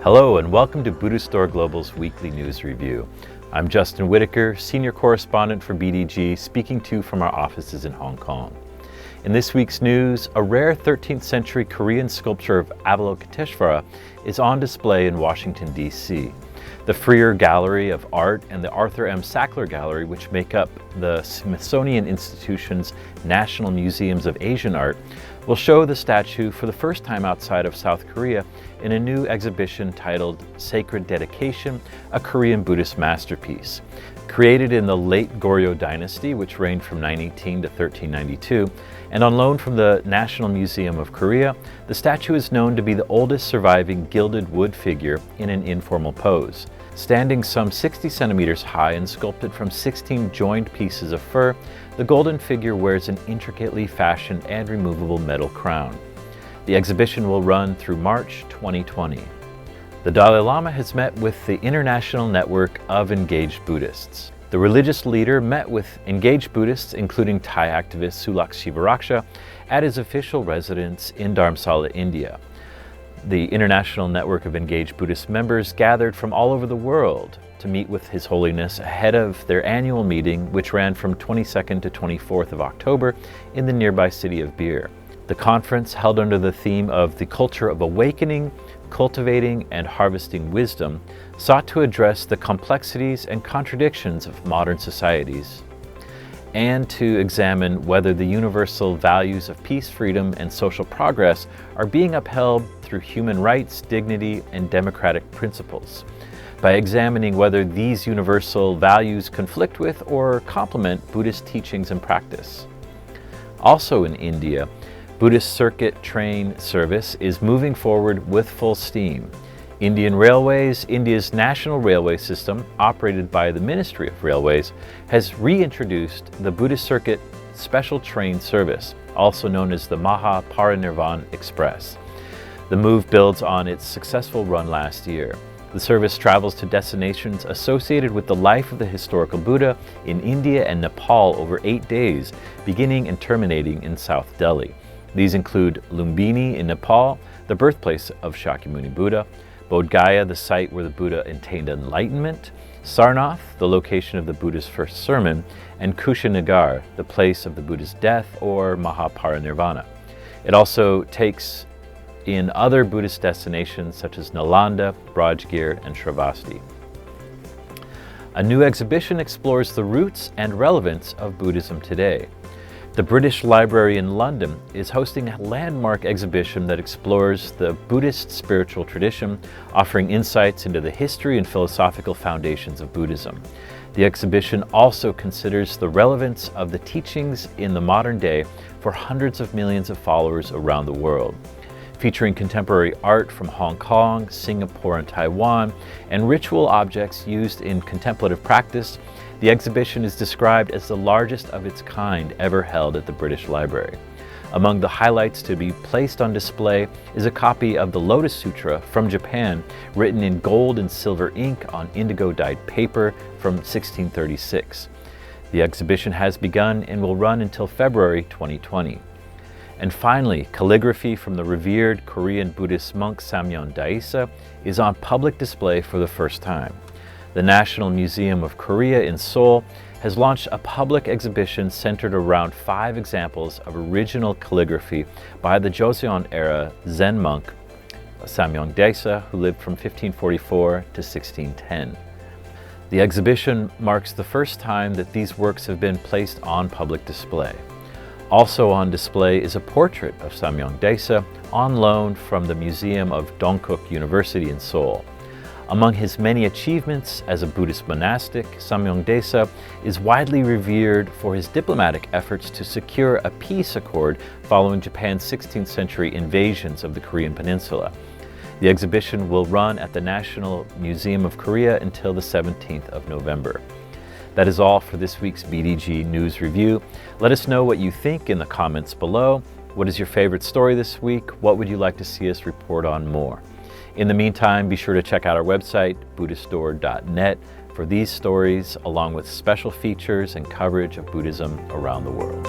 Hello and welcome to Buddhistdoor Global's weekly news review. I'm Justin Whitaker, senior correspondent for BDG, speaking to you from our offices in Hong Kong. In this week's news, a rare 13th century Korean sculpture of Avalokiteshvara is on display in Washington, D.C. The Freer Gallery of Art and the Arthur M. Sackler Gallery, which make up the Smithsonian Institution's National Museums of Asian Art, will show the statue for the first time outside of South Korea in a new exhibition titled Sacred Dedication, a Korean Buddhist Masterpiece. Created in the late Goryeo dynasty, which reigned from 918 to 1392, and on loan from the National Museum of Korea, the statue is known to be the oldest surviving gilded wood figure in an informal pose. Standing some 60 centimeters high and sculpted from 16 joined pieces of fur, the golden figure wears an intricately fashioned and removable metal crown. The exhibition will run through March 2020. The Dalai Lama has met with the International Network of Engaged Buddhists. The religious leader met with engaged Buddhists, including Thai activist Sulak Shivaraksha, at his official residence in Dharamsala, India. The International Network of Engaged Buddhist members gathered from all over the world to meet with His Holiness ahead of their annual meeting, which ran from 22nd to 24th of October in the nearby city of Bir. The conference, held under the theme of the culture of awakening, cultivating, and harvesting wisdom, sought to address the complexities and contradictions of modern societies, and to examine whether the universal values of peace, freedom, and social progress are being upheld through human rights, dignity, and democratic principles, by examining whether these universal values conflict with or complement Buddhist teachings and practice. Also in India, Buddhist circuit train service is moving forward with full steam. Indian Railways, India's national railway system, operated by the Ministry of Railways, has reintroduced the Buddhist circuit special train service, also known as the Maha Parinirvan Express. The move builds on its successful run last year. The service travels to destinations associated with the life of the historical Buddha in India and Nepal over 8 days, beginning and terminating in South Delhi. These include Lumbini in Nepal, the birthplace of Shakyamuni Buddha, Bodh Gaya, the site where the Buddha attained enlightenment, Sarnath, the location of the Buddha's first sermon, and Kushinagar, the place of the Buddha's death or Mahaparinirvana. It also takes in other Buddhist destinations such as Nalanda, Rajgir, and Shravasti. A new exhibition explores the roots and relevance of Buddhism today. The British Library in London is hosting a landmark exhibition that explores the Buddhist spiritual tradition, offering insights into the history and philosophical foundations of Buddhism. The exhibition also considers the relevance of the teachings in the modern day for hundreds of millions of followers around the world. Featuring contemporary art from Hong Kong, Singapore, and Taiwan, and ritual objects used in contemplative practice, the exhibition is described as the largest of its kind ever held at the British Library. Among the highlights to be placed on display is a copy of the Lotus Sutra from Japan, written in gold and silver ink on indigo-dyed paper from 1636. The exhibition has begun and will run until February 2020. And finally, calligraphy from the revered Korean Buddhist monk Samuel Gyasi is on public display for the first time. The National Museum of Korea in Seoul has launched a public exhibition centered around 5 examples of original calligraphy by the Joseon-era Zen monk Samuel Gyasi, who lived from 1544 to 1610. The exhibition marks the first time that these works have been placed on public display. Also on display is a portrait of Samuel Gyasi on loan from the Museum of Dongguk University in Seoul. Among his many achievements as a Buddhist monastic, Samuel Gyasi is widely revered for his diplomatic efforts to secure a peace accord following Japan's 16th century invasions of the Korean peninsula. The exhibition will run at the National Museum of Korea until the 17th of November. That is all for this week's BDG News Review. Let us know what you think in the comments below. What is your favorite story this week? What would you like to see us report on more? In the meantime, be sure to check out our website, Buddhistdoor.net, for these stories, along with special features and coverage of Buddhism around the world.